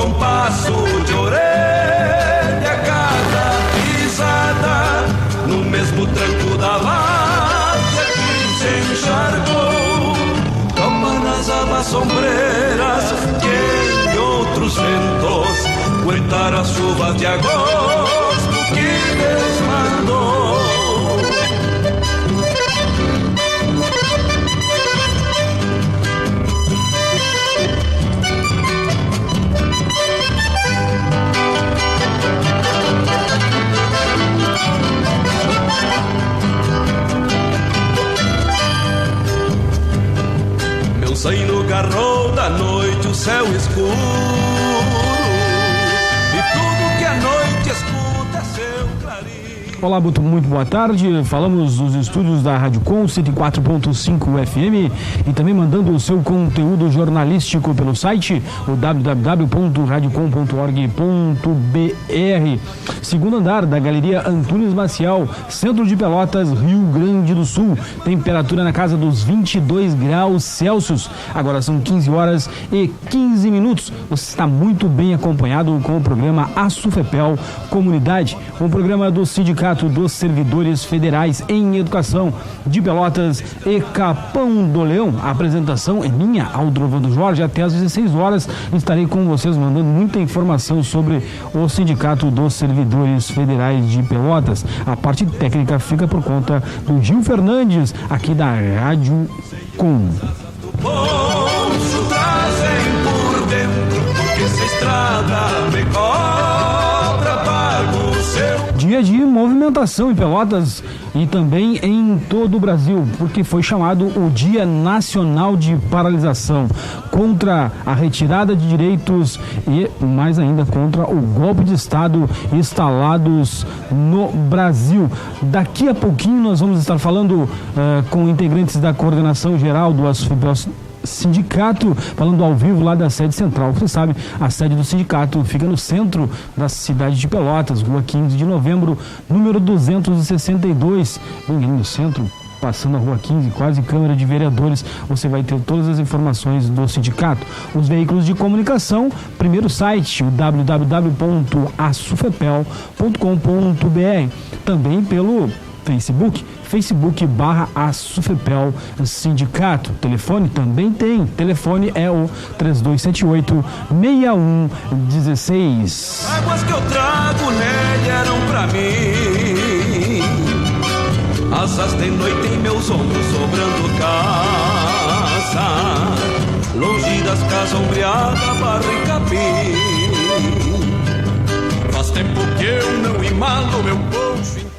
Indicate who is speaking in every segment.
Speaker 1: compasso de orelha, cada pisada no mesmo tranco da várzea que se encharcou. Toma nas abas sombreras que entre outros ventos aguentar as chuvas de agosto que desmandou. Meu zaino garrou da noite o céu escuro, e tudo que a noite escuta é seu clarim.
Speaker 2: Olá, muito boa tarde. Falamos dos estúdios da Rádio Com 104.5 FM e também mandando o seu conteúdo jornalístico pelo site o www.radiocom.org.br. Segundo andar da Galeria Antunes Maciel, centro de Pelotas, Rio Grande do Sul. Temperatura na casa dos 22 graus Celsius. Agora são 15 horas e 15 minutos. Você está muito bem acompanhado com o programa Assufepel Comunidade, um programa do Sindicato dos Servidores Federais em Educação de Pelotas e Capão do Leão. A apresentação é minha, Aldrovando Jorge. Até às 16 horas estarei com vocês mandando muita informação sobre o Sindicato dos Servidores Federais de Pelotas. A parte técnica fica por conta do Gil Fernandes, aqui da Rádio Com.
Speaker 1: Trazem por dentro, porque se estrada me cobra, pago o seu.
Speaker 2: Dia de movimentação em Pelotas e também em todo o Brasil, porque foi chamado o Dia Nacional de Paralisação contra a retirada de direitos e mais ainda contra o golpe de Estado instalados no Brasil. Daqui a pouquinho nós vamos estar falando com integrantes da coordenação geral do Assufepel Sindicato, falando ao vivo lá da sede central. Você sabe, a sede do sindicato fica no centro da cidade de Pelotas, Rua 15 de Novembro, número 262, bem no centro, passando a Rua 15, quase Câmara de Vereadores. Você vai ter todas as informações do sindicato. Os veículos de comunicação, primeiro site, o www.assufepel.com.br, também pelo Facebook.com/Assufepel Sindicato. Telefone também tem. Telefone é o 3278-6116.
Speaker 1: Águas que eu trago nele eram pra mim, asas de noite em meus ombros sobrando casa, longe das casas ombreadas, barro e capim. Faz tempo que eu não imalo meu poncho inteiro.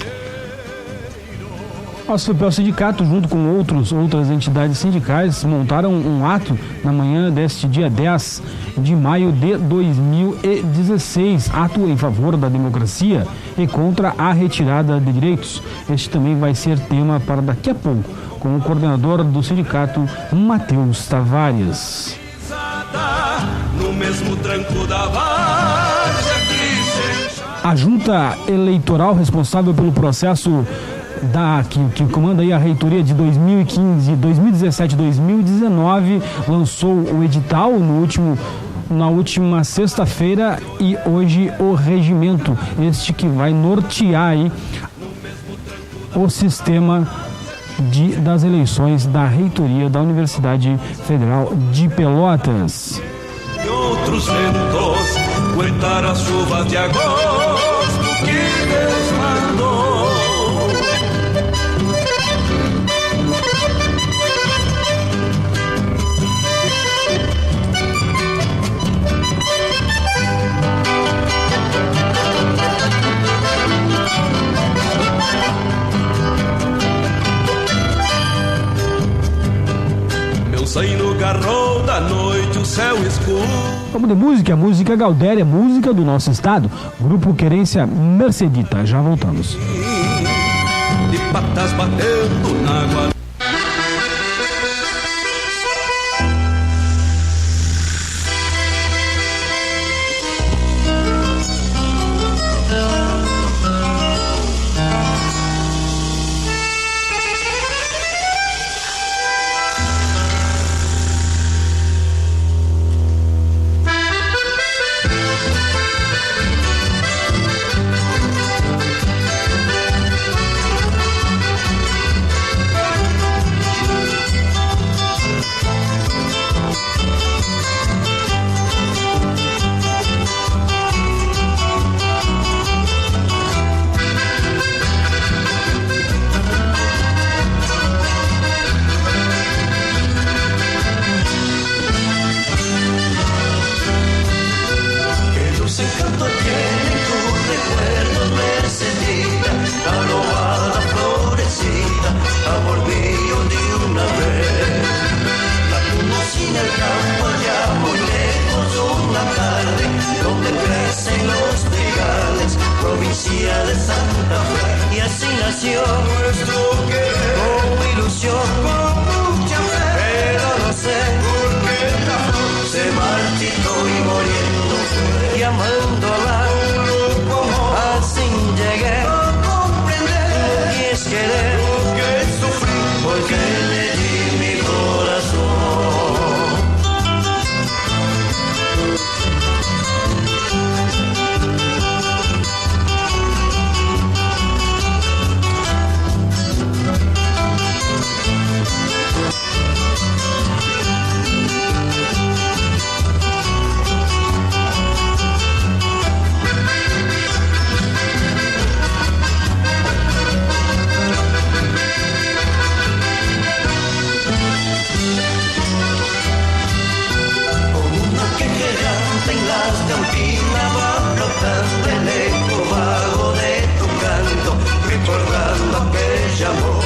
Speaker 2: O Assufepel Sindicato, junto com outras entidades sindicais, montaram um ato na manhã deste dia 10 de maio de 2016, ato em favor da democracia e contra a retirada de direitos. Este também vai ser tema para daqui a pouco, com o coordenador do sindicato, Matheus Tavares.
Speaker 1: No mesmo tranco da várzea que se...
Speaker 2: A junta eleitoral responsável pelo processo que comanda aí a reitoria de 2015, 2017 e 2019, lançou o edital na última sexta-feira e hoje o regimento, este que vai nortear aí o sistema das eleições da reitoria da Universidade Federal de Pelotas.
Speaker 1: E outros ventos aguentar as chuvas de agosto que desmandou. Sai no garrão da noite o céu escuro.
Speaker 2: Vamos de música, música Gaudéria, música do nosso estado. Grupo Querência Mercedita, já voltamos.
Speaker 1: De patas batendo na água.
Speaker 3: la tarde, donde crecen los trigales, provincia de Santa Fe. Y así nació nuestro querer, con ilusión, con mucha fe. Pero no sé por qué razón se marchitó y muriendo fue. Llamándola como así llegué a comprender. Y es querer lo que sufrí, porque le di mi corazón. En las campinas va flotando el eco vago de tu canto, recordando aquel amor.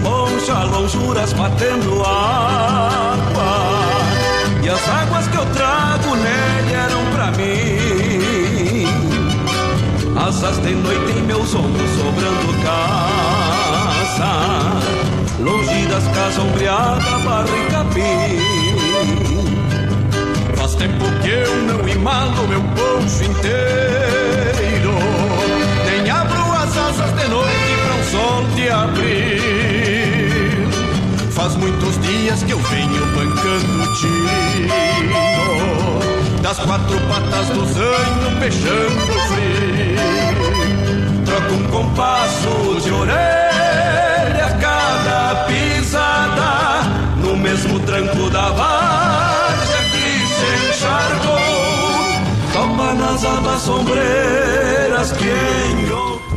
Speaker 1: Poncha, lonjuras batendo água, e as águas que eu trago nele eram pra mim. Asas de noite em meus ombros sobrando casa, longe das casas ombreada, barra e capim. Faz tempo que eu não imalo meu poncho inteiro, nem abro as asas de noite pra um sol te abrir. Faz muitos dias que eu venho bancando o tino das quatro patas do zanho, fechando o frio. Troco um compasso de orelha a cada pisada, no mesmo tranco da várzea que se encharcou. Topa nas abas sombreiras quem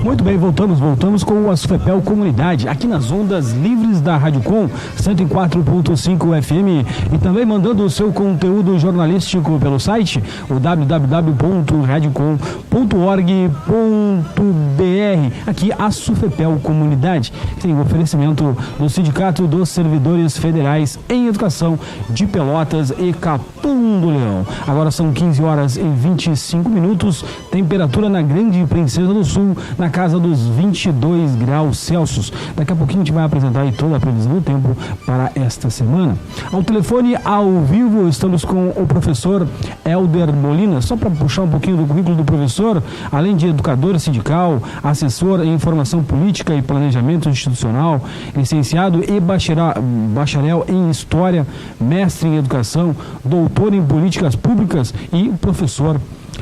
Speaker 2: Muito bem, voltamos com a Sufepel Comunidade, aqui nas ondas livres da Rádio Com 104.5 FM e também mandando o seu conteúdo jornalístico pelo site, o www.radiocom.org.br. Aqui a Sufepel Comunidade tem o oferecimento do Sindicato dos Servidores Federais em Educação de Pelotas e Capão do Leão. Agora são 15 horas e 25 minutos, temperatura na Grande Princesa do Sul, na casa dos 22 graus Celsius. Daqui a pouquinho a gente vai apresentar aí toda a previsão do tempo para esta semana. Ao telefone, ao vivo, estamos com o professor Helder Molina. Só para puxar um pouquinho do currículo do professor, além de educador sindical, assessor em informação política e planejamento institucional, licenciado e bacharel em História, mestre em Educação, doutor em Políticas Públicas e professor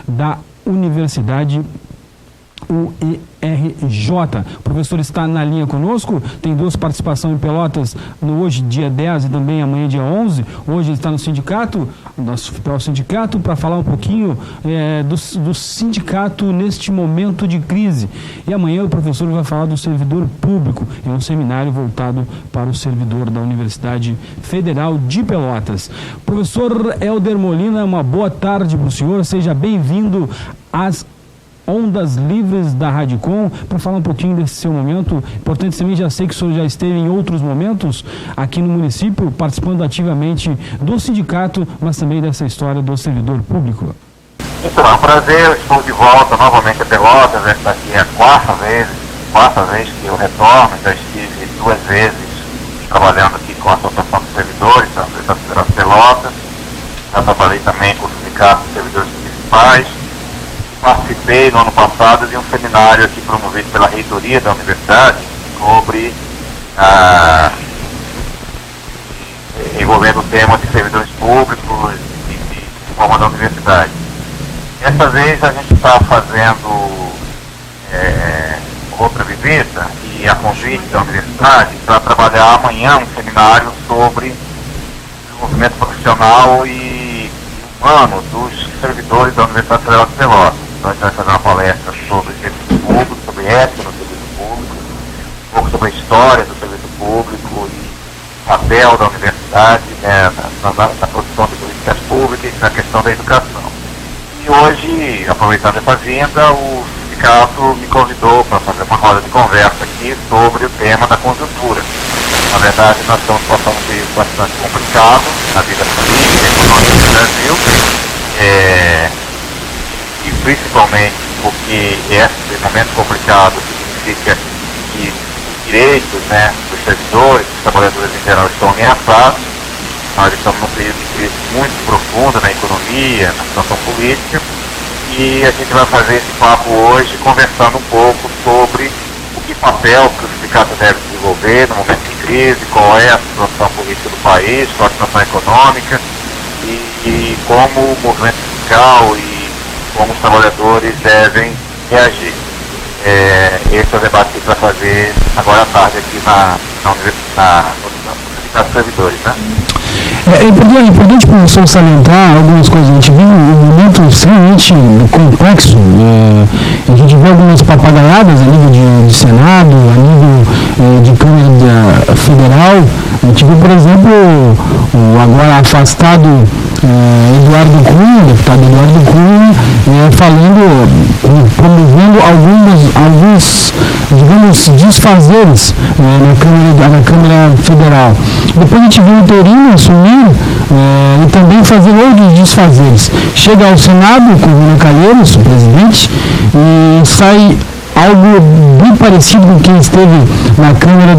Speaker 2: da Universidade UERJ. O professor está na linha conosco, tem duas participações em Pelotas, no hoje, dia 10 e também amanhã, dia 11. Hoje ele está no sindicato, nosso sindicato, para falar um pouquinho do sindicato neste momento de crise. E amanhã o professor vai falar do servidor público, em um seminário voltado para o servidor da Universidade Federal de Pelotas. Professor Helder Molina, uma boa tarde para o senhor, seja bem-vindo às Ondas Livres da Rádio Com, para falar um pouquinho desse seu momento. Importante também, já sei que o senhor já esteve em outros momentos aqui no município, participando ativamente do sindicato, mas também dessa história do servidor público.
Speaker 4: Então, é um prazer, eu estou de volta novamente a Pelotas. Esta aqui é a quarta vez que eu retorno. Já estive 2 vezes trabalhando aqui com a Associação dos Servidores da Federação de Pelotas. Já trabalhei também com o Sindicato dos Servidores Municipais. Participei no ano passado de um seminário aqui promovido pela reitoria da universidade sobre envolvendo o tema de servidores públicos e forma da universidade. Dessa vez a gente está fazendo outra visita e a convite da universidade para trabalhar amanhã um seminário sobre desenvolvimento profissional e humano dos servidores da Universidade Federal de Pelotas. Então a gente vai fazer uma palestra sobre serviço público, sobre ética no serviço público, um pouco sobre a história do qualidade, né, na produção de políticas públicas e na questão da educação. E hoje, aproveitando essa vinda, o sindicato me convidou para fazer uma roda de conversa aqui sobre o tema da conjuntura. Na verdade, nós estamos passando um período bastante complicado na vida política e econômica do Brasil, e principalmente porque esse momento complicado significa que os direitos, né, dos servidores, dos trabalhadores em geral estão ameaçados. Nós estamos num período de crise muito profunda na economia, na situação política, e a gente vai fazer esse papo hoje conversando um pouco sobre o que papel que o sindicato deve desenvolver no momento de crise, qual é a situação política do país, qual a situação econômica e como o movimento sindical e como os trabalhadores devem reagir. Esse é o debate que a gente vai fazer agora à tarde aqui no Sindicato dos Servidores, né?
Speaker 2: É importante, professor, salientar algumas coisas. A gente vive um momento extremamente complexo. A gente vê algumas papagaiadas a nível de Senado, a nível de Câmara Federal. A gente viu, por exemplo, o agora afastado Eduardo Cunha, deputado Eduardo Cunha, promovendo alguns, digamos, desfazeres na Câmara Federal. Depois a gente viu o Interino assumir e também fazer outros desfazeres. Chega ao Senado com o Renan Calheiros, o presidente, e sai algo bem parecido com quem esteve na Câmara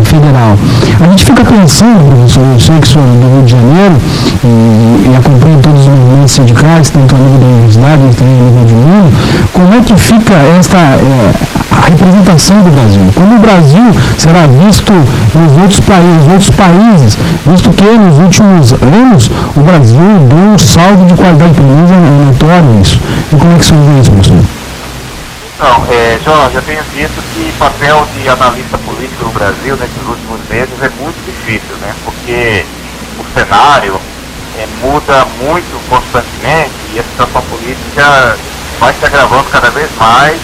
Speaker 2: Federal. A gente fica pensando, professor, eu sei que sou do Rio de Janeiro e acompanho todos os movimentos sindicais, tanto a nível da universidade, quanto a nível de mundo, como é que fica a representação do Brasil? Como o Brasil será visto nos outros países, visto que nos últimos anos o Brasil deu um saldo de qualidade, pelo menos é notório isso. E como é que você vê isso, professor?
Speaker 4: Então, Jorge, eu tenho dito que o papel de analista político no Brasil nesses últimos meses é muito difícil, né? Porque o cenário muda muito constantemente e a situação política vai se agravando cada vez mais.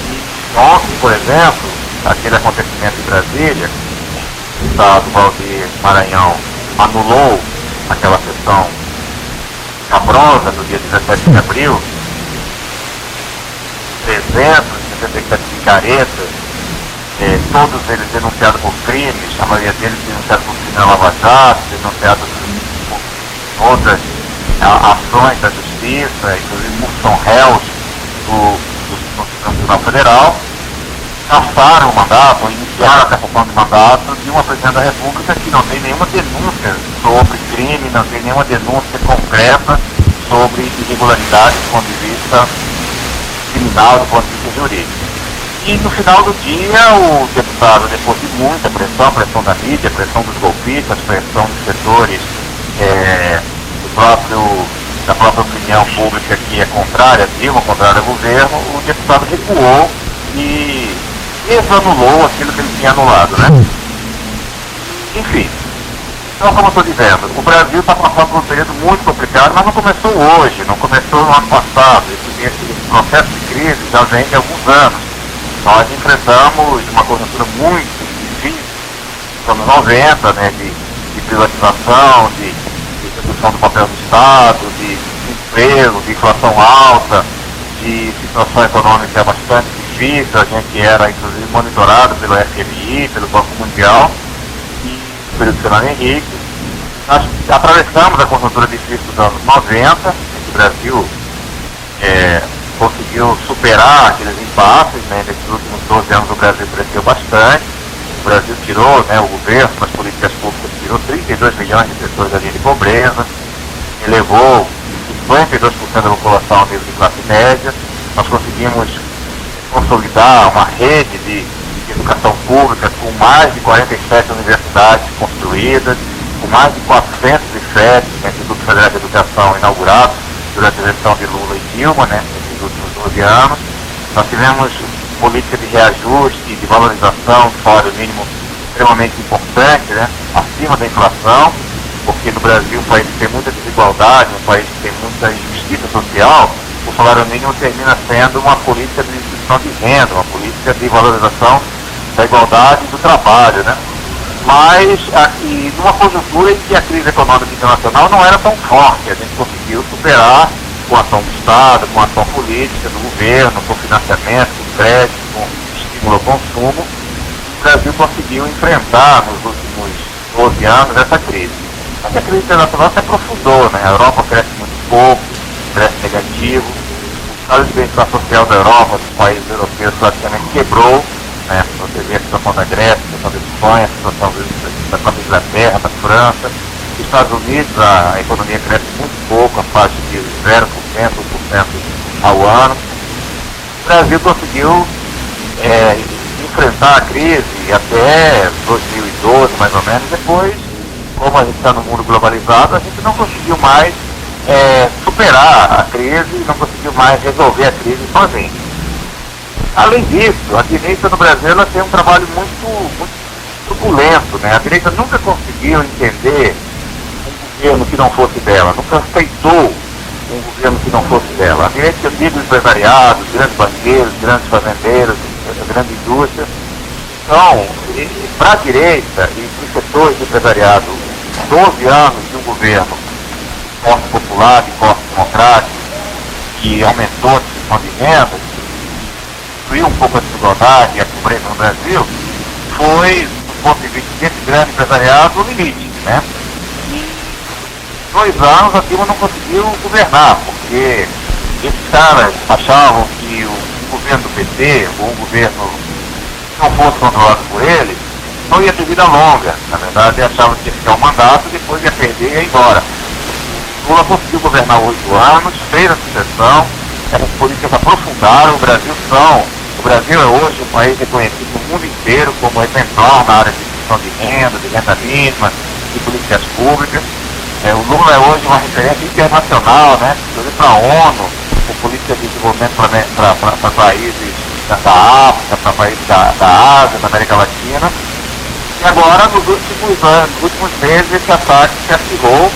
Speaker 4: E ontem, por exemplo, aquele acontecimento em Brasília, o Estado Valdir Maranhão anulou aquela sessão cabrosa do dia 17 de abril, 367 picaretas, todos eles denunciados por crimes, a maioria deles denunciados por crime na Lava Jato, denunciados por outras ações da Justiça, inclusive são réus do Tribunal Federal, cassaram o mandato, iniciaram a cassação de mandato de uma Presidente da República que não tem nenhuma denúncia sobre crime, não tem nenhuma denúncia concreta sobre irregularidade do ponto de vista criminal, do ponto de vista jurídico. E no final do dia, o deputado, depois de muita pressão da mídia, pressão dos golpistas, pressão dos setores da própria opinião pública que é contrária a Dilma, contrária ao governo, o deputado recuou e exanulou aquilo que ele tinha anulado, né? Enfim, então, como eu estou dizendo, o Brasil está passando por um período muito complicado, mas não começou hoje, não começou no ano passado. Esse processo de crise já vem de alguns anos. Nós enfrentamos uma conjuntura muito difícil, nos anos 90, né, de privatização, de redução do papel do Estado, de emprego, de inflação alta, de situação econômica bastante difícil. A gente era, inclusive, monitorado pelo FMI, pelo Banco Mundial, no período do Fernando Henrique. Nós atravessamos a conjuntura difícil dos anos 90, em que o Brasil conseguiu superar aqueles impasses, né? Nesses últimos 12 anos o Brasil cresceu bastante. O Brasil tirou, né, o governo, nas políticas públicas, tirou 32 milhões de pessoas da linha de pobreza, elevou 52% da população ao nível de classe média. Nós conseguimos consolidar uma rede de educação pública com mais de 47 universidades construídas, com mais de 407 institutos federais de educação inaugurados durante a gestão de Lula e Dilma, né, nesses últimos 12 anos. Nós tivemos política de reajuste e de valorização do salário mínimo extremamente importante, né, acima da inflação, porque no Brasil, um país que tem muita desigualdade, um país que tem muita injustiça social, o salário mínimo termina sendo uma política de distribuição de renda, uma política de valorização da igualdade e do trabalho, né? mas aqui, numa conjuntura em que a crise econômica internacional não era tão forte, a gente conseguiu superar com a ação do Estado, com a ação política do governo, com financiamento, com crédito, com estímulo ao consumo. O Brasil conseguiu enfrentar nos últimos 12 anos essa crise. Mas a crise internacional se aprofundou, né? A Europa cresce muito pouco, cresce negativo, o estado de bem-estar social da Europa, dos países europeus, praticamente quebrou, né? Você vê a situação da Grécia, a situação da Espanha, a situação da Inglaterra, da França. Nos Estados Unidos a economia cresce muito pouco, a faixa de 0%, 1% ao ano. O Brasil conseguiu enfrentar a crise até 2012, mais ou menos. Depois, como a gente está no mundo globalizado, a gente não conseguiu mais superar a crise, não conseguiu mais resolver a crise sozinho. Além disso, a direita no Brasil ela tem um trabalho muito turbulento, né? A direita nunca conseguiu entender um governo que não fosse dela, nunca aceitou um governo que não fosse dela. A direita, eu digo, empresariado, grandes banqueiros, grandes fazendeiros, grande indústria. Então, para a direita e para os setores do empresariado, 12 anos de um governo de corte popular, de corte democrático, que aumentou a distribuição de renda, destruiu um pouco a desigualdade e a pobreza no Brasil, foi, do ponto de vista desse grande empresariado, o limite, né? E 2 anos a Dilma não conseguiu governar, porque esses caras achavam que o governo do PT, ou um governo que não fosse controlado por ele, não ia ter vida longa. Na verdade, achavam que ia ficar um mandato, depois ia perder e ia embora. Lula conseguiu governar 8 anos, fez a sucessão, essas políticas aprofundaram. O Brasil é hoje um país reconhecido no mundo inteiro como exemplar na área de distribuição de renda mínima, de políticas públicas. O Lula é hoje uma referência internacional, né? Inclusive para a ONU, com políticas de desenvolvimento para países da África, para países da Ásia, da América Latina. E agora, nos últimos meses, esse ataque se acirrou.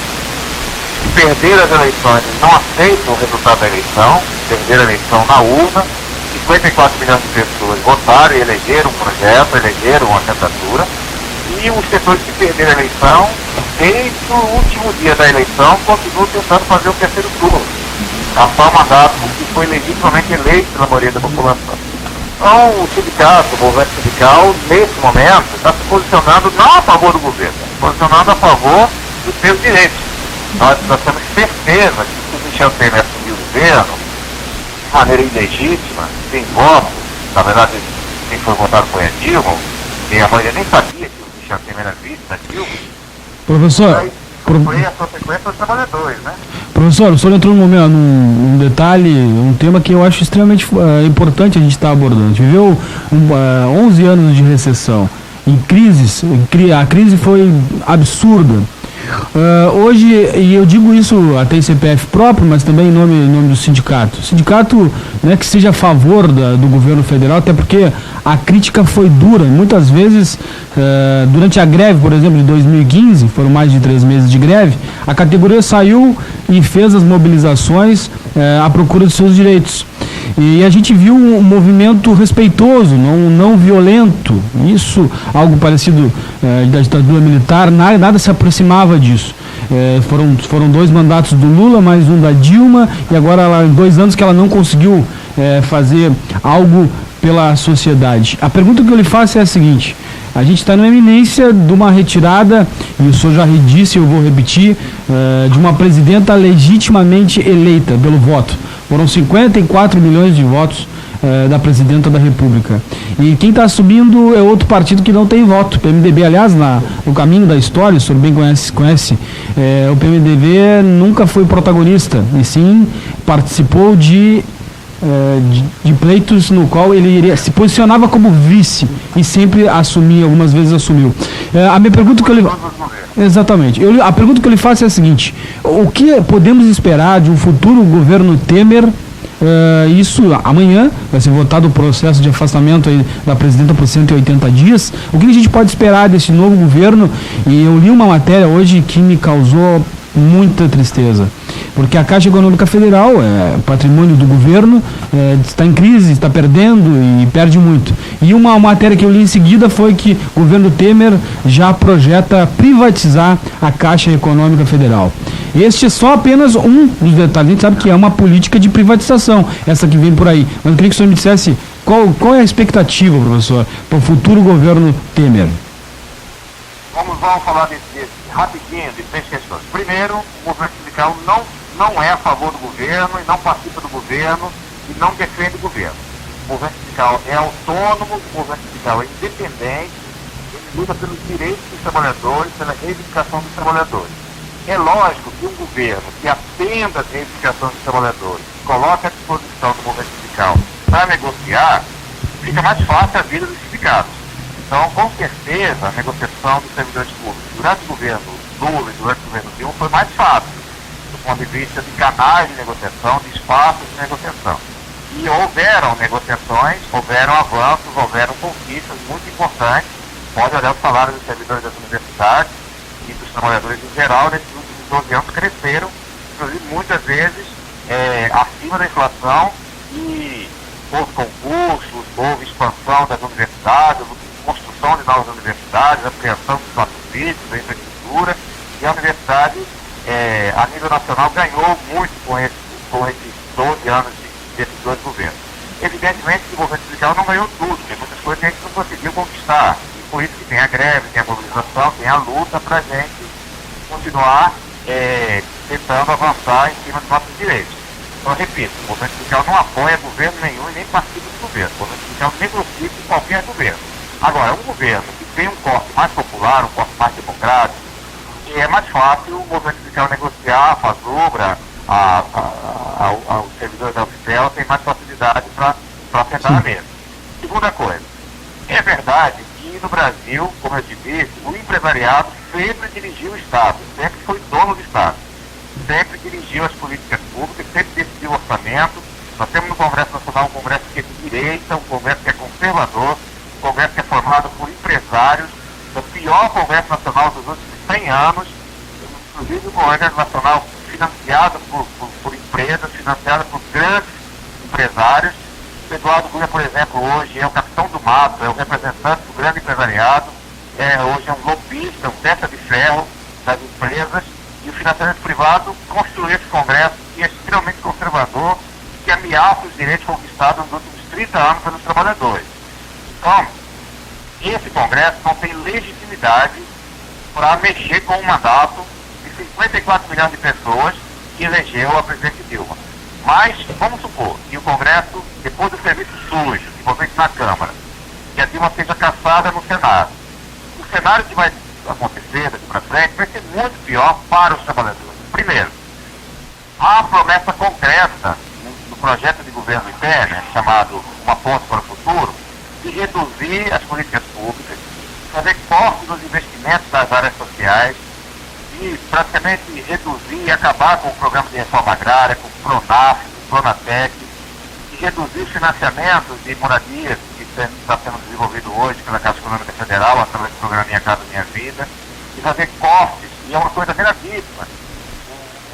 Speaker 4: Perderam as eleições, eles não aceitam o resultado da eleição, perderam a eleição na urna. 54 milhões de pessoas votaram e elegeram um projeto, elegeram uma candidatura. E os setores que perderam a eleição, desde o último dia da eleição, continuam tentando fazer o terceiro turno. Passar o mandato que foi legitimamente eleito pela maioria da população. Então, o sindicato, o movimento sindical, nesse momento, está se posicionando não a favor do governo, está se posicionando a favor dos seus direitos. Nós temos certeza que se o Michel Temer assumir o governo de maneira ilegítima, sem voto, na verdade, quem foi votado foi a Dilma, e a maioria nem sabia que o Michel Temer era vice da Dilma.
Speaker 2: Professor,
Speaker 4: foi a consequência dos trabalhadores, né?
Speaker 2: Professor, o senhor entrou num detalhe, um tema que eu acho extremamente importante a gente estar abordando. A gente viveu 11 anos de recessão, em crises, a crise foi absurda. Hoje, e eu digo isso até em CPF próprio, mas também em nome do sindicato. O sindicato, né, que seja a favor do governo federal, até porque a crítica foi dura. Muitas vezes, durante a greve, por exemplo, de 2015, foram mais de 3 meses de greve, a categoria saiu e fez as mobilizações à procura dos seus direitos. E a gente viu um movimento respeitoso, não violento. Isso, algo parecido da ditadura militar, nada se aproximava disso. Foram 2 mandatos do Lula, mais um da Dilma, e agora, 2 anos que ela não conseguiu fazer algo pela sociedade. A pergunta que eu lhe faço é a seguinte: a gente está na iminência de uma retirada, e o senhor já disse, eu vou repetir, de uma presidenta legitimamente eleita pelo voto. Foram 54 milhões de votos da presidenta da República. E quem está subindo é outro partido que não tem voto. O PMDB, aliás, no caminho da história, o senhor bem conhece, o PMDB nunca foi protagonista, e sim participou de pleitos no qual ele se posicionava como vice e sempre assumia, algumas vezes assumiu. A minha pergunta que eu lhe... Exatamente. A pergunta que eu lhe faço é a seguinte: o que podemos esperar de um futuro governo Temer? Isso amanhã vai ser votado o processo de afastamento aí da presidenta por 180 dias. O que a gente pode esperar desse novo governo? E eu li uma matéria hoje que me causou muita tristeza, porque a Caixa Econômica Federal, patrimônio do governo, está em crise, está perdendo e perde muito. E uma matéria que eu li em seguida foi que o governo Temer já projeta privatizar a Caixa Econômica Federal. Este é só apenas um dos detalhes. A gente sabe que é uma política de privatização, essa que vem por aí. Mas eu queria que o senhor me dissesse qual é a expectativa, professor, para o futuro governo Temer.
Speaker 4: Vamos falar rapidinho de 3 questões. Primeiro, o movimento sindical não é a favor do governo e não participa do governo e não defende o governo. O movimento sindical é autônomo, o movimento sindical é independente, ele luta pelos direitos dos trabalhadores, pela reivindicação dos trabalhadores. É lógico que um governo que atenda às reivindicações dos trabalhadores, coloca à disposição do movimento sindical para negociar, fica mais fácil a vida dos sindicatos. Então, com certeza, a negociação dos servidores públicos durante o governo Lula e durante o governo Dilma foi mais fácil, do ponto de vista de canais de negociação, de espaços de negociação. E houveram negociações, houveram avanços, houveram conquistas muito importantes. Pode olhar os salários dos servidores das universidades e dos trabalhadores em geral, nesses últimos 12 anos cresceram, inclusive muitas vezes acima da inflação, e houve concursos, houve expansão das universidades, construção de novas universidades, ampliação dos espaços físicos, da infraestrutura, e a universidade, a nível nacional, ganhou muito com esses 12 anos desses 2 governos. Evidentemente que o governo sindical não ganhou tudo, tem muitas coisas que a gente não conseguiu conquistar, e por isso que tem a greve, tem a mobilização, tem a luta para a gente continuar tentando avançar em cima dos nossos direitos. Então, repito, o movimento sindical não apoia governo nenhum e nem participa do governo. O movimento sindical negocia com qualquer governo. Agora, um governo que tem um corte mais popular, um corte mais democrático, é mais fácil o movimento sindical negociar, a FASUBRA, os servidores da UFPEL tem mais facilidade para sentar na mesa. Segunda coisa, é verdade que no Brasil, como eu te disse, o empresariado sempre dirigiu o Estado, sempre foi dono do Estado, sempre dirigiu as políticas públicas, sempre decidiu o orçamento. Nós temos no Congresso Nacional um Congresso que é de direita, um Congresso que é conservador, um Congresso que é formado por empresários, o pior Congresso Nacional dos últimos 100 anos, inclusive o Congresso Nacional financiado por empresas, financiado por grandes empresários. O Eduardo Cunha, por exemplo, hoje é o capitão do mato, é o representante do grande empresariado, hoje é um lobista, um testa de ferro das empresas, e o financiamento privado construiu esse Congresso que é extremamente conservador, que ameaça os direitos conquistados nos últimos 30 anos pelos trabalhadores. Então, esse Congresso não tem legitimidade para mexer com o mandato de 54 milhões de pessoas que elegeu a presidente Dilma. Mas, vamos supor que o Congresso, depois do serviço sujo, envolvente na Câmara, que a Dilma seja cassada no Senado. O cenário que vai acontecer daqui para frente vai ser muito pior para os trabalhadores. Primeiro, há a promessa concreta no projeto de governo do Temer, chamado Uma Ponte para o Futuro, de reduzir as políticas públicas, fazer cortes nos investimentos das áreas sociais, e praticamente reduzir e acabar com o programa de reforma agrária, com o PRONAF, o PRONATEC, e reduzir os financiamentos de moradias que está sendo desenvolvido hoje pela Caixa Econômica Federal, através do programa Minha Casa Minha Vida, e fazer cortes, e é uma coisa gravíssima.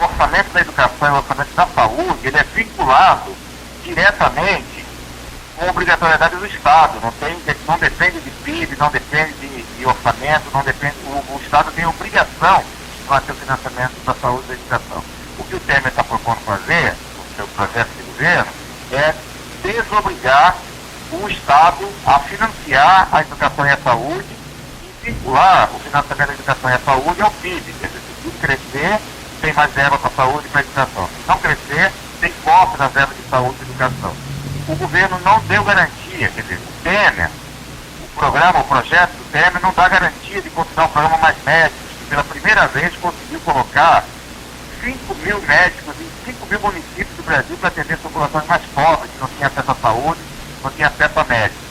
Speaker 4: O orçamento da educação e o orçamento da saúde, ele é vinculado diretamente com a obrigatoriedade do Estado, não depende de PIB, não depende de orçamento, não depende, o Estado tem obrigação de manter o financiamento da saúde e da educação. O que o Temer está propondo fazer, no seu projeto de governo, é desobrigar o Estado a financiar a educação e a saúde e vincular o financiamento da educação e a saúde ao PIB. Quer dizer, se tudo crescer, tem mais verba para a saúde e para a educação. Se não crescer, tem corte nas verbas de saúde e educação. O governo não deu garantia, quer dizer, o Temer, o projeto do Temer não dá garantia de continuar o programa Mais Médicos, que pela primeira vez conseguiu colocar 5 mil médicos em 5 mil municípios do Brasil para atender populações mais pobres, que não tinham acesso à saúde, não tinham acesso a médicos.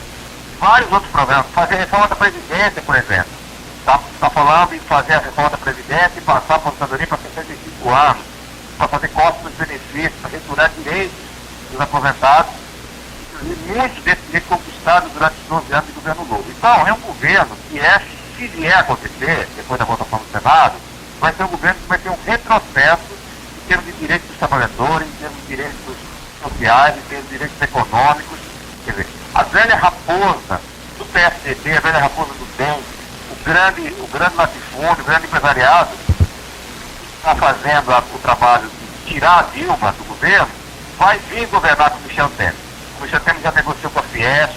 Speaker 4: Vários outros programas, fazer a reforma da Previdência, por exemplo. Está falando em fazer a reforma da Previdência e passar a aposentadoria para 65 anos, para fazer cortes dos benefícios, para restaurar direitos dos aposentados, e muitos desses direitos conquistados durante os 12 anos de governo Lula. Então, é um governo que se vier a acontecer, depois da votação do Senado, vai ser um governo que vai ter um retrocesso em termos de direitos dos trabalhadores, em termos de direitos sociais, em termos de direitos econômicos. Quer dizer, a velha raposa do PSDB, a velha raposa do DEM, o grande latifúndio, o grande empresariado, está fazendo o trabalho de tirar a Dilma do governo, vai vir governar com o Michel Temer. O Michel Temer já negociou com a Fiesp,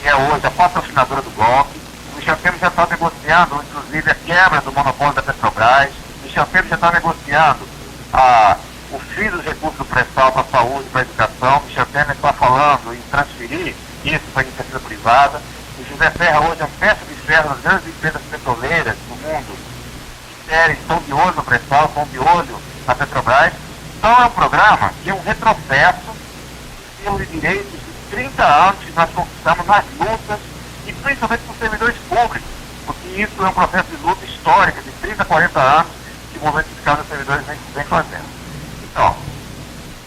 Speaker 4: que é hoje a patrocinadora do golpe. O Michel Temer já está negociando, inclusive, a quebra do monopólio da Petrobras. O Michel Temer já está negociando o fim dos recursos do pré-sal para a saúde, para a educação. O Michel Temer está falando em transferir isso para a iniciativa privada. O José Serra hoje é um peça de ferro das grandes empresas petroleiras do mundo. Estão de olho no pré-sal, estão de olho na Petrobras. Então é um programa que é um retrocesso em termos de direitos de 30 anos que nós conquistamos nas lutas, e principalmente com os servidores públicos, porque isso é um processo de luta histórica de 30, 40 anos que o movimento fiscal dos servidores vem fazendo. Então,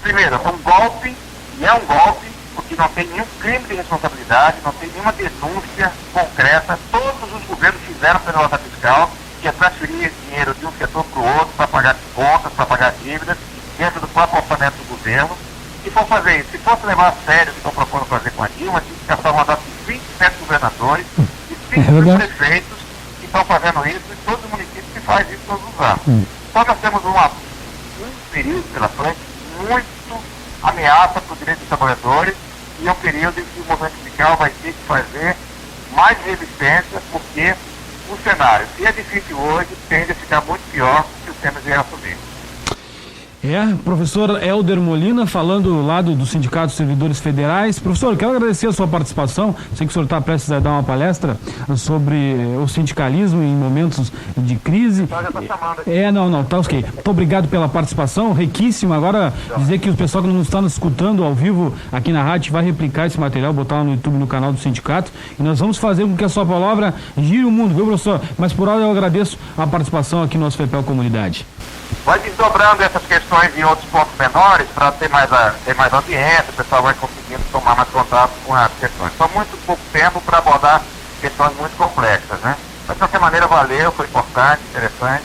Speaker 4: primeiro, é um golpe, e é um golpe porque não tem nenhum crime de responsabilidade, não tem nenhuma denúncia concreta. Todos os governos fizeram pela nota fiscal, que é transferir dinheiro de um setor para o outro para pagar contas, para pagar dívidas, dentro do próprio orçamento do governo. Se for fazer isso, se fosse levar a sério o que estão propondo fazer com a Dilma, tinha que gastar o mandato de 27 governadores e 5 prefeitos que estão fazendo isso, e todos os municípios que fazem isso todos os anos. Então nós temos um período pela frente muito ameaça para os direitos dos trabalhadores, e é um período em que o movimento sindical vai ter que fazer mais resistência, porque o cenário, se é difícil hoje, tende a ficar muito pior se o Temer vier assumir.
Speaker 2: Professor Helder Molina, falando do lado do Sindicato dos Servidores Federais. Professor, quero agradecer a sua participação. Sei que o senhor está prestes a dar uma palestra sobre o sindicalismo em momentos de crise. Tá ok. Muito obrigado pela participação, riquíssima. Agora, dizer que o pessoal que não está nos escutando ao vivo aqui na rádio vai replicar esse material, botar lá no YouTube, no canal do sindicato, e nós vamos fazer com que a sua palavra gire o mundo, viu, professor? Mas por hora eu agradeço a participação aqui no nosso FEPEL Comunidade.
Speaker 4: Vai desdobrando essas questões em outros pontos menores para ter mais audiência, o pessoal vai conseguindo tomar mais contato com as questões. Só muito pouco tempo para abordar questões muito complexas, né? Mas de qualquer maneira, valeu, foi importante, interessante,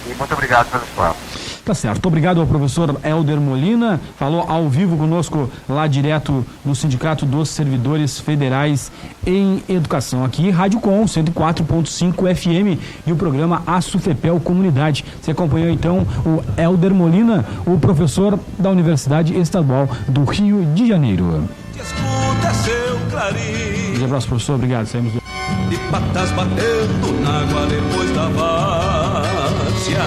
Speaker 4: e muito obrigado pelo espaço.
Speaker 2: Tá certo, obrigado ao professor Helder Molina, falou ao vivo conosco lá direto do Sindicato dos Servidores Federais em Educação, aqui Rádio Com 104.5 FM e o programa ASUFEPEL Comunidade. Você acompanhou então o Helder Molina, o professor da Universidade Estadual do Rio de Janeiro.
Speaker 1: Escuta seu clarim.
Speaker 2: Um abraço, professor, obrigado. Saímos do...
Speaker 1: De patas batendo na água depois da várzea,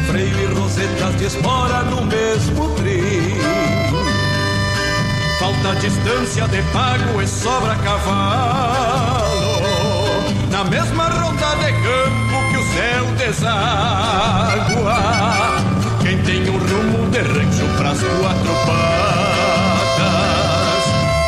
Speaker 1: freio e rosetas de espora no mesmo trio. Falta distância de pago e sobra cavalo, na mesma ronda de campo que o céu deságua. Quem tem um rumo de rancho pras 4 patas,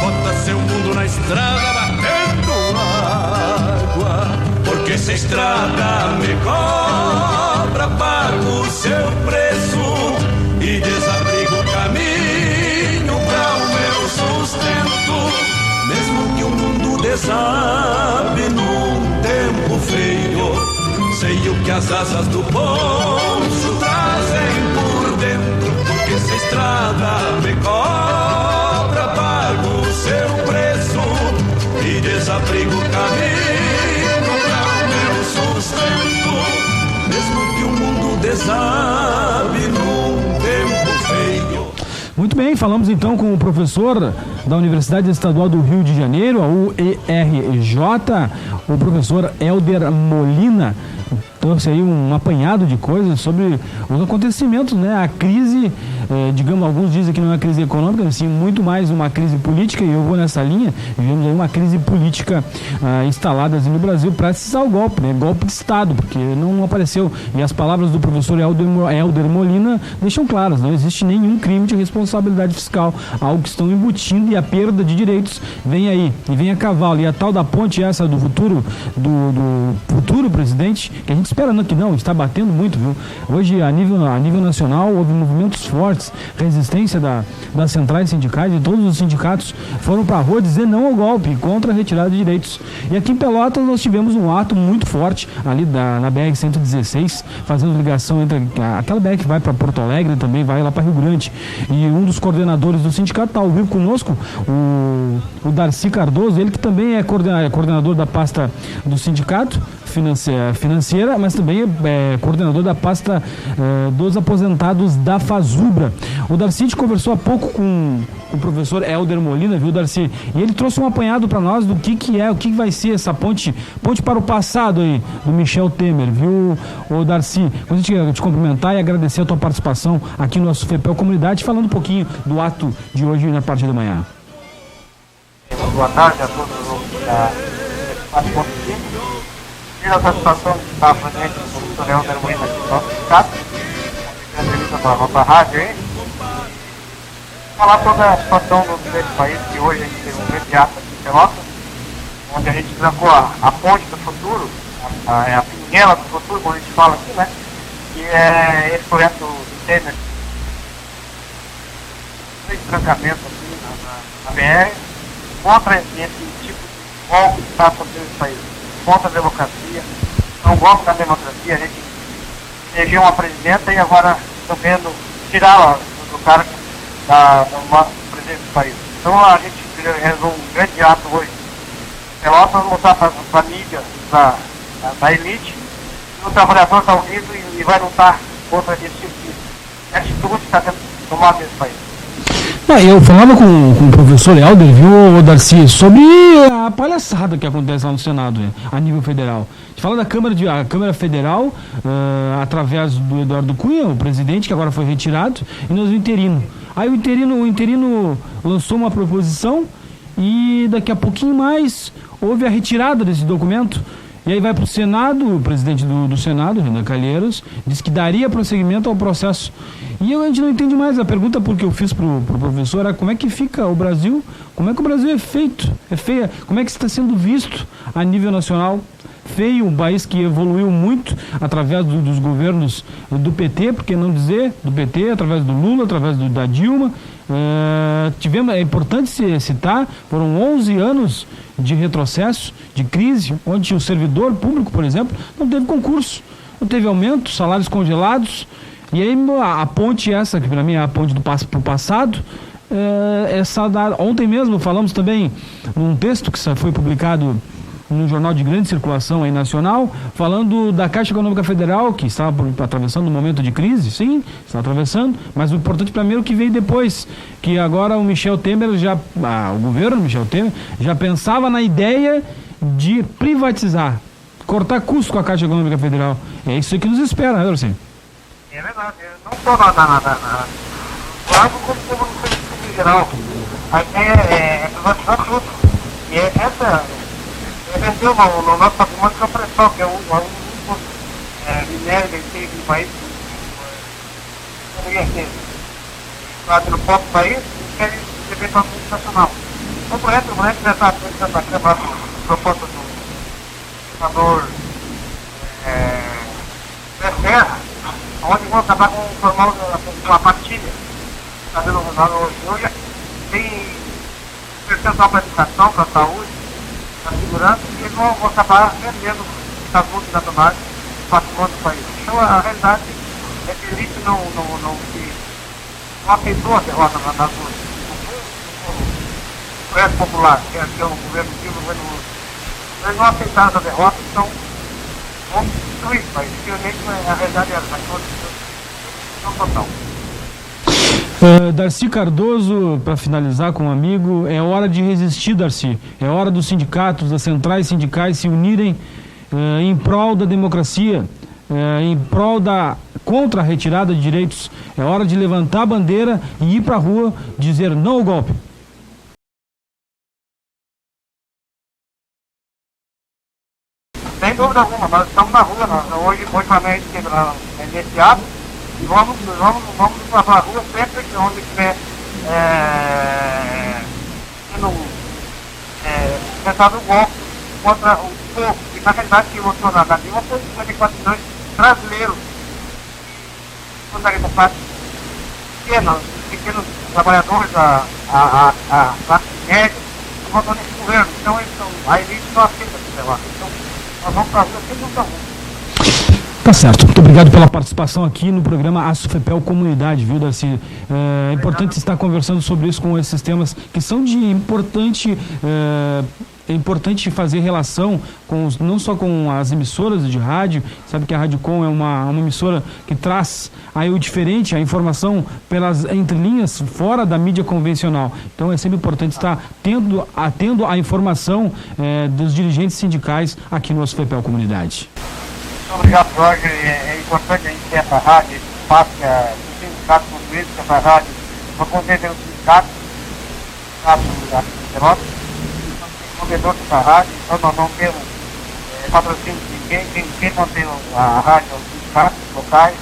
Speaker 1: bota seu mundo na estrada batendo água, porque se a estrada me cobra, pago o seu preço e desabrigo o caminho para o meu sustento. Mesmo que o mundo desabe num tempo feio, sei o que as asas do poncho trazem por dentro, porque se a estrada me cobra, pago o seu preço e desabrigo o caminho para o meu sustento. Mesmo que o mundo desabe num tempo feio.
Speaker 2: Muito bem, falamos então com o professor da Universidade Estadual do Rio de Janeiro, a UERJ, o professor Helder Molina. Trouxe aí um apanhado de coisas sobre os acontecimentos, né? A crise, digamos, alguns dizem que não é uma crise econômica, mas sim muito mais uma crise política, e eu vou nessa linha. Vivemos aí uma crise política instalada no Brasil para cessar o golpe, né? Golpe de Estado, porque não apareceu. E as palavras do professor Helder Molina deixam claras, não existe nenhum crime de responsabilidade fiscal, algo que estão embutindo, e a perda de direitos vem aí, e vem a cavalo. E a tal da ponte essa do futuro presidente, que a gente espera que não, está batendo muito, viu? Hoje, a nível nacional, houve movimentos fortes, resistência das centrais sindicais e todos os sindicatos foram para a rua dizer não ao golpe, contra a retirada de direitos. E aqui em Pelotas nós tivemos um ato muito forte ali na BR-116, fazendo ligação entre aquela BR que vai para Porto Alegre, também vai lá para Rio Grande. E um dos coordenadores do sindicato está ao vivo conosco, o Darcy Cardoso, ele que também é coordenador da pasta do sindicato financeira, mas também é coordenador da pasta dos aposentados da Fazubra. O Darcy conversou há pouco com o professor Helder Molina, viu, Darcy? E ele trouxe um apanhado para nós do que vai ser essa ponte para o passado aí, do Michel Temer, viu, o Darcy? Gostaria de te cumprimentar e agradecer a tua participação aqui no nosso FEPEL Comunidade, falando um pouquinho do ato de hoje na parte da manhã.
Speaker 4: Boa tarde a todos os participantes. Tive a satisfação de estar presente com o professor Helder Molina aqui no nosso sindicato, uma entrevista para a nossa rádio aí. Falar sobre a situação desse país, que hoje a gente teve um grande ato aqui em Pelotas, onde a gente trancou a ponte do futuro, a pinguela do futuro, como a gente fala aqui, né? Que é esse projeto do Temer. Esse trancamento aqui na BR, contra esse tipo de golpe que está acontecendo nesse país, contra a democracia, é um golpe da democracia. A gente elegeu uma presidenta e agora estão vendo tirá-la do cargo do presidente do país. Então a gente realizou um grande ato hoje. Pelotas mostrar para a mídia da elite que o trabalhador está unido e vai lutar contra esse tipo de atitude que está sendo tomada nesse país.
Speaker 2: Eu falava com o professor Helder, viu, Darcy, sobre a palhaçada que acontece lá no Senado, a nível federal. A gente fala da Câmara Federal, através do Eduardo Cunha, o presidente, que agora foi retirado, e nós o interino. Aí o interino lançou uma proposição e daqui a pouquinho mais houve a retirada desse documento. E aí vai para o Senado, o presidente do Senado, Renan Calheiros, disse que daria prosseguimento ao processo. E a gente não entende mais. A pergunta que eu fiz para o professor era como é que fica o Brasil, como é que o Brasil é feito, como é que está sendo visto a nível nacional. Feio, um país que evoluiu muito através dos governos do PT, por que não dizer, do PT, através do Lula, através da Dilma. É importante citar, foram 11 anos de retrocesso, de crise, onde o servidor público, por exemplo, não teve concurso, não teve aumento, salários congelados. E aí a ponte essa, que para mim é a ponte para o passado, é saudada. Ontem mesmo falamos também num texto que foi publicado no jornal de grande circulação aí nacional, falando da Caixa Econômica Federal, que estava atravessando um momento de crise, sim, está atravessando, mas o importante para mim é o que veio depois, que agora o Michel Temer o governo Michel Temer já pensava na ideia de privatizar, cortar custo com a Caixa Econômica Federal. É isso que nos espera, né, Dorcê?
Speaker 4: É verdade, não só claro, como no serviço em geral. A ideia é privatizar tudo. E essa vendeu no nosso patrimônio que é o pré-sal, que é o único minério que tem aqui no país. Poderia ser quase no próprio país, e querem receber para a multinacional. Então, o projeto já está apresentando aqui a proposta do senador Serra, onde vão acabar com uma partilha. Está vendo hoje tem percentual para a educação, para a saúde, para a segurança, e eles vão acabar vendendo as multinacionais do patrimônio do país. Então a realidade é que a elite não aceitou a derrota nas ruas. O Congresso Popular, que é o governo Dilma, o governo Lula, eles não aceitaram essa derrota, então vão destruir o país. Realmente a realidade é essa, não total.
Speaker 2: Darcy Cardoso, para finalizar com um amigo, é hora de resistir, Darcy. É hora dos sindicatos, das centrais sindicais se unirem em prol da democracia, em prol contra a retirada de direitos. É hora de levantar a bandeira e ir para a rua dizer não ao golpe.
Speaker 4: Sem dúvida alguma, nós estamos na rua, hoje para mim é nesse ato. E vamos para a rua sempre que onde estiver sendo tentado um golpe contra o povo que
Speaker 5: na realidade, quem votou na Dilma foi 54 milhões brasileiros. Quando essa parte pequenos trabalhadores, a classe média, que votou nesse governo. Então, a elite não aceita esse debate. Então, nós vamos para a rua sem dúvida alguma.
Speaker 2: Tá certo. Muito obrigado pela participação aqui no programa ASFEPEL Comunidade, viu, Darcy? É importante estar conversando sobre isso com esses temas que são de importante... É importante fazer relação com não só com as emissoras de rádio. Sabe que a Rádio Com é uma emissora que traz aí o diferente, a informação pelas entrelinhas fora da mídia convencional. Então é sempre importante estar atendo à informação dos dirigentes sindicais aqui no ASFEPEL Comunidade.
Speaker 5: Muito obrigado, Jorge. É importante a gente ter essa rádio, esse espaço que o sindicato português, que essa rádio, uma consciência do sindicato da Pelotas, provedor dessa rádio, então nós não temos patrocínio de ninguém, quem mantém a rádio é os sindicatos locais,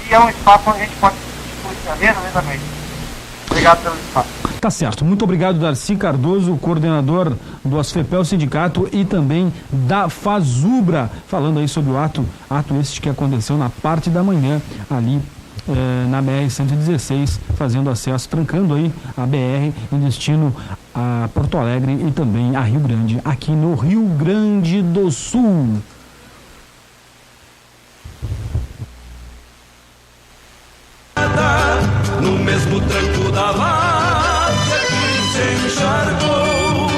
Speaker 5: e é um espaço onde a gente pode discutir verdadeiramente. Obrigado pelo espaço.
Speaker 2: Tá certo. Muito obrigado, Darcy Cardoso, coordenador do ASFEPEL Sindicato e também da Fazubra, falando aí sobre o ato este que aconteceu na parte da manhã ali na BR-116, fazendo acesso, trancando aí a BR em destino a Porto Alegre e também a Rio Grande, aqui no Rio Grande do Sul.
Speaker 1: No mesmo tranco da várzea que se encharcou,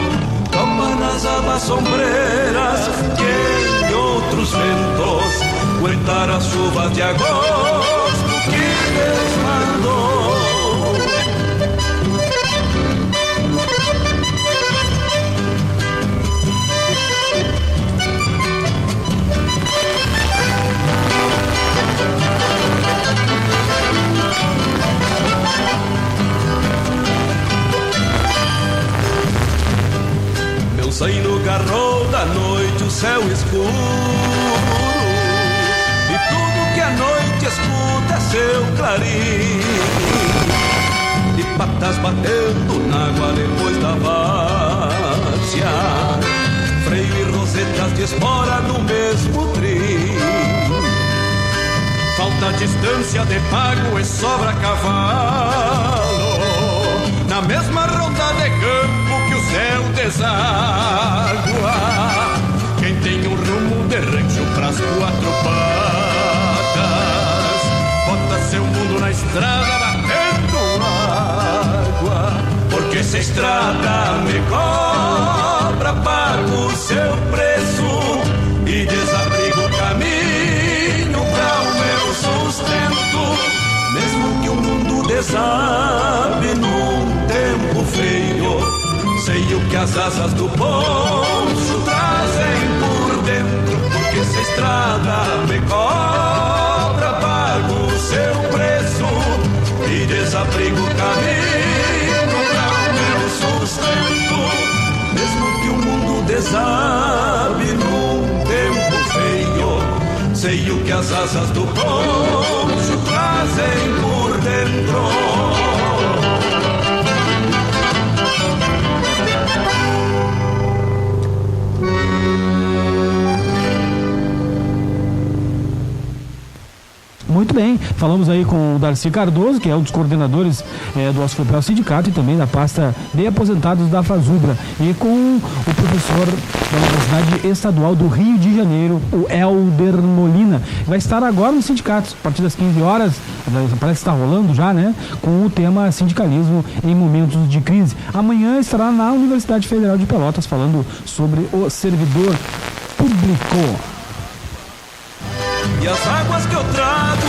Speaker 1: toma nas abas sombreras que em outros ventos aguentar as chuvas de agosto que Deus mandou. Meu zaino garrou da noite o céu escuro, e tudo que a noite escuta é seu clarim, de patas batendo na água depois da várzea, freio e rosetas de espora no mesmo trim. Falta distância de pago e sobra cavalo, na mesma ronda de campo que o céu deságua. Quem tem um rumo de rancho pras 4 patas, bota seu mundo na estrada batendo água. Porque se a estrada me cobra, pago o seu preço e desabrigo o caminho pra o meu sustento. Mesmo que o mundo desabe num tempo feio, sei o que as asas do poncho trazem por dentro. Porque se a estrada me cobra, pago o seu preço e desabrigo o caminho para o meu sustento. Mesmo que o mundo desabe num tempo feio, sei o que as asas do poncho trazem por dentro.
Speaker 2: Muito bem, falamos aí com o Darcy Cardoso, que é um dos coordenadores do ASFEPEL Sindicato e também da pasta de aposentados da Fazubra, e com o professor da Universidade Estadual do Rio de Janeiro, o Helder Molina. Vai estar agora no sindicato, a partir das 15 horas, parece que está rolando já, né? Com o tema sindicalismo em momentos de crise. Amanhã estará na Universidade Federal de Pelotas falando sobre o servidor público.
Speaker 1: E as águas que eu trago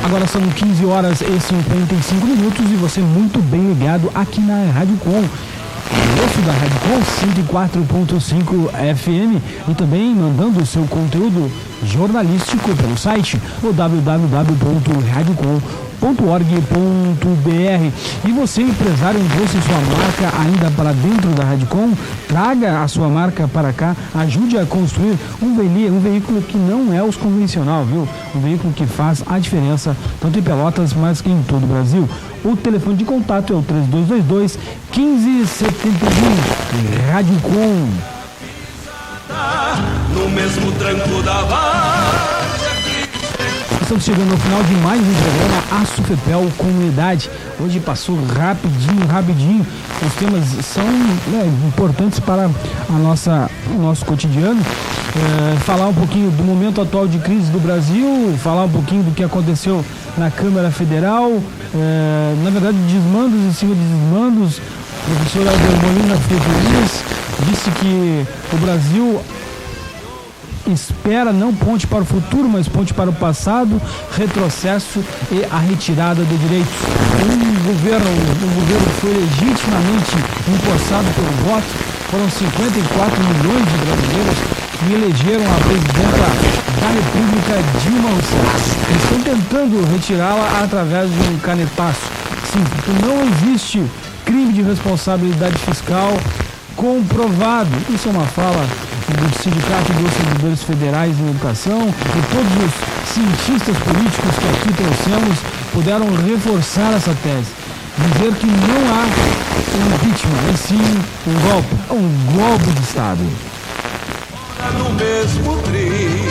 Speaker 2: Agora são 15 horas e 55 minutos e você muito bem ligado aqui na Rádio Com. Osso da Rádio Com 104.5 FM e também mandando o seu conteúdo jornalístico pelo site o www.radiocom.org.br. E você, empresário, trouxe sua marca ainda para dentro da Rádio Com, traga a sua marca para cá, ajude a construir um veículo que não é os convencional, viu? Um veículo que faz a diferença tanto em Pelotas, mas que em todo o Brasil. O telefone de contato é o 3222-1571. Rádio Com.
Speaker 1: mesmo tranco da várzea.
Speaker 2: Estamos chegando ao final de mais um programa Açufepel Comunidade. Hoje passou rapidinho. Os temas são importantes para o nosso cotidiano. Falar um pouquinho do momento atual de crise do Brasil, falar um pouquinho do que aconteceu na Câmara Federal, na verdade desmandos em cima de desmandos. O professor Helder Molina Feliz disse que o Brasil espera não ponte para o futuro, mas ponte para o passado, retrocesso e a retirada de direitos. O governo foi legitimamente empossado pelo voto. Foram 54 milhões de brasileiros que elegeram a presidenta da República, Dilma Rousseff. Eles estão tentando retirá-la através de um canetaço. Sim, não existe crime de responsabilidade fiscal comprovado. Isso é uma fala do Sindicato dos Servidores Federais em Educação, e todos os cientistas políticos que aqui trouxemos puderam reforçar essa tese. Dizer que não há um impeachment, e sim um golpe de Estado.
Speaker 1: No mesmo trio.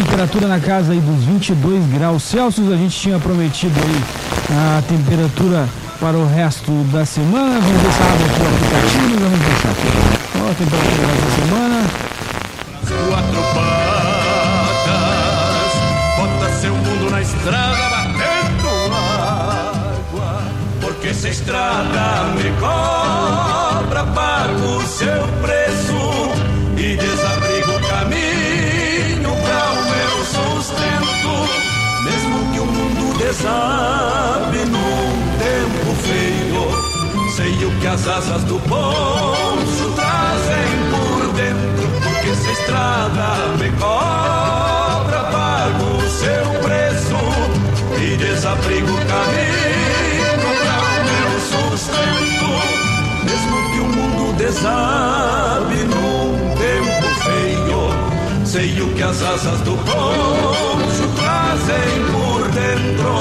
Speaker 2: Temperatura na casa aí dos 22 graus Celsius. A gente tinha prometido aí a temperatura para o resto da semana. Vamos ver se abre aqui o aplicativo e vamos deixar aqui. Olha a temperatura dessa semana.
Speaker 1: Quatro patas, bota seu mundo na estrada batendo água, porque se a estrada me cobra, pago o seu preço e desabrigo o caminho para o meu sustento, mesmo que o mundo desabe num tempo feio. Sei o que as asas do poncho trazem por dentro, porque se a estrada me cobra, pago o seu preço e desabrigo o caminho para o meu sustento, mesmo que o mundo desabe num tempo feio. Sei o que as asas do poncho trazem por dentro.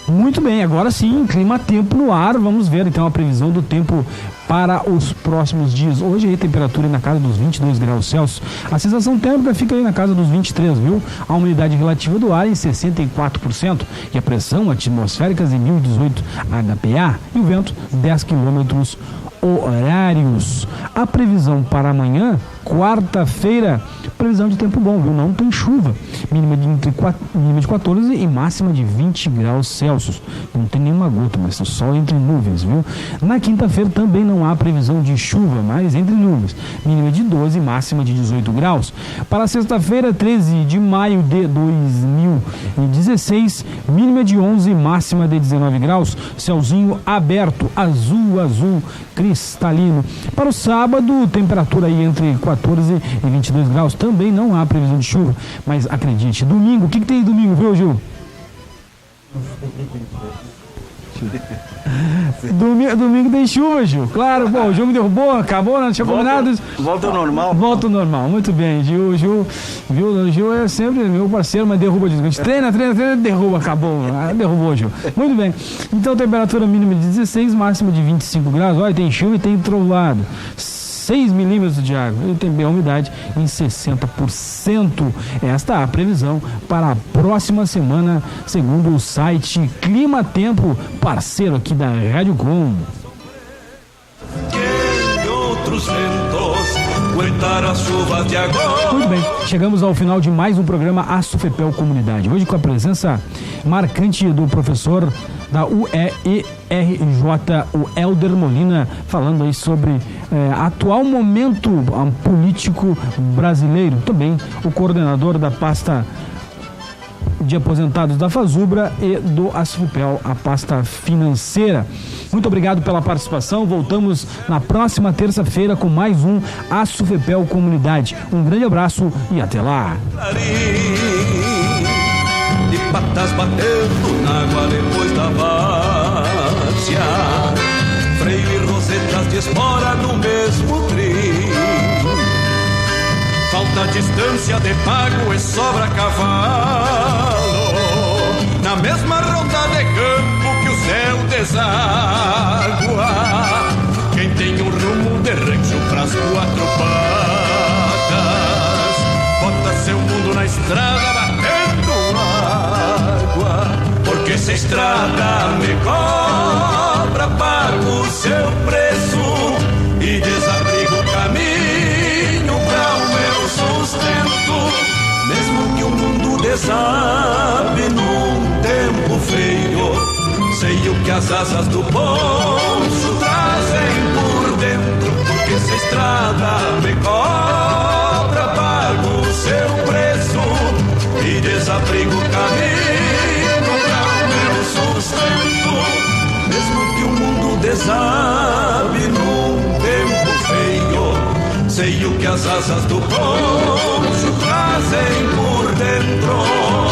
Speaker 2: Muito bem, agora sim, clima-tempo no ar. Vamos ver então a previsão do tempo para os próximos dias. Hoje a temperatura na casa dos 22 graus Celsius. A sensação térmica fica aí na casa dos 23, viu? A umidade relativa do ar em 64% e a pressão atmosférica em 1018 HPA e o vento 10 km horários. A previsão para amanhã, quarta-feira, previsão de tempo bom, viu? Não tem chuva. Mínima de 14 e máxima de 20 graus Celsius. Não tem nenhuma gota, mas só entre nuvens, viu? Na quinta-feira também não há previsão de chuva, mas entre nuvens. Mínima de 12 e máxima de 18 graus. Para sexta-feira, 13 de maio de 2016, mínima de 11 e máxima de 19 graus. Céuzinho aberto, azul cristalino. Para o sábado, temperatura aí entre 14 e 22 graus. Também não há previsão de chuva, mas acredite, domingo, o que tem domingo, viu, Gil? Domingo tem chuva, Gil. Claro, pô, o Gil me derrubou, acabou, não tinha combinado.
Speaker 6: Volta ao normal.
Speaker 2: Volta ao normal, muito bem. Gil, viu? O Gil é sempre meu parceiro, mas derruba. A gente treina, derruba, acabou. Derrubou, Gil. Muito bem. Então, temperatura mínima de 16, máxima de 25 graus. Olha, tem chuva e tem trovado. 6 milímetros de água e tem a umidade em 60%. Esta é a previsão para a próxima semana, segundo o site Clima Tempo, parceiro aqui da Rádio Com. Muito bem, chegamos ao final de mais um programa Açufepel Comunidade. Hoje com a presença marcante do professor da UERJ, o Helder Molina, falando aí sobre atual momento político brasileiro. Também o coordenador da pasta de aposentados da Fazubra e do Açufepel, a pasta financeira. Muito obrigado pela participação. Voltamos na próxima terça-feira com mais um Açufepel Comunidade. Um grande abraço e até lá.
Speaker 1: De patas batendo na água depois da várzea, freio e rosetas de espora no mesmo trio. distância de pago e sobra cavalo, na mesma ronda de campo que o céu deságua. Quem tem um rumo de rancho pras 4 patas, bota seu mundo na estrada batendo água. Porque se a estrada me cobra, pago o seu preço e desabrigo o caminho pra o meu sustento. Mesmo que o mundo desabe num tempo feio, sei o que as asas do poncho trazem por dentro. Porque se a estrada me cobra, pago o seu preço e desabrigo o caminho pra o meu sustento. Mesmo que o mundo desabe num tempo feio, sei o que as asas do poncho trazem por dentro.